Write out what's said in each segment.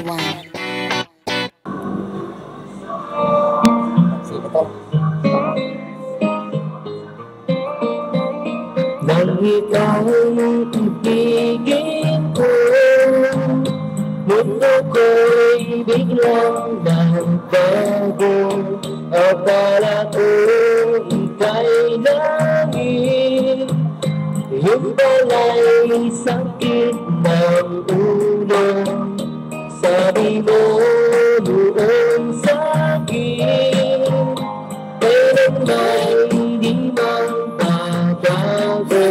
one. Nang ikaw ibigin ko, mundo ko'y biglang nagbago. Akala ko ika'y langit, yung pala'y sakit ng ulo. Sabi mo noon sa'kin, pero may di mang pagbago.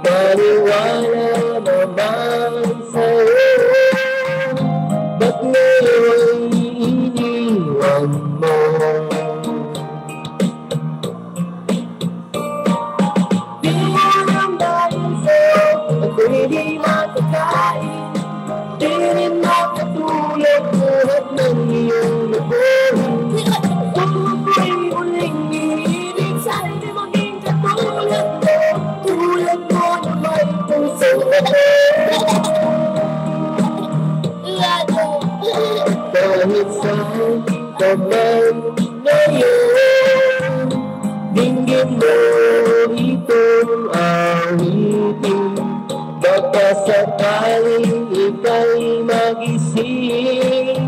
Paniwala naman sa'yo, ba't ngayon iniwan mo? Di mo lang dahil sa'yo, ako'y di makakain. Di rin makatulog buhat ng iyong labuhin. Kung ako'y uling iibig, sa'yo di maging katulad mo. Tulad mo na may puso kahit saan ka man ngayon, dinggin mo itong awitin. Baka sakaling ika'y magising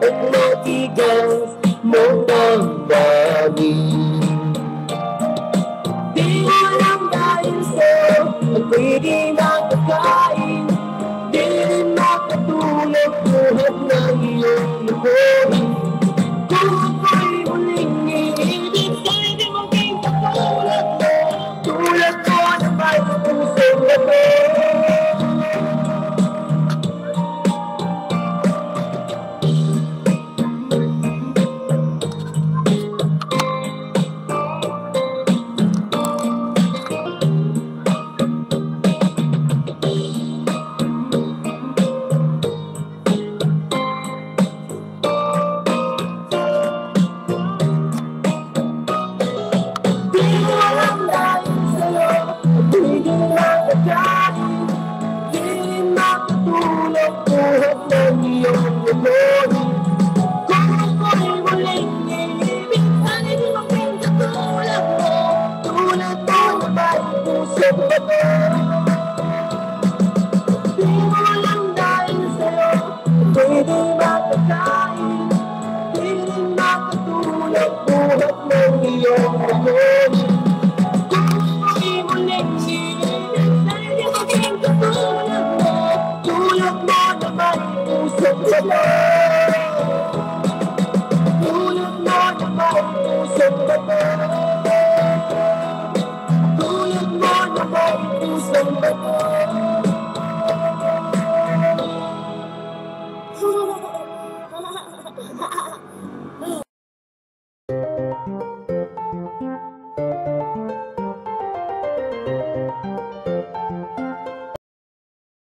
at matigas mong damdamin. Di mo lang dahil sa'yo, ako'y di makakain. Di rin makatulog buhat ng iyong labuhin. Kung ako'y muling iibig, sa'yo di maging katulad mo. Tulad mo na may pusong gabi. Tulad mo na may pusong bato.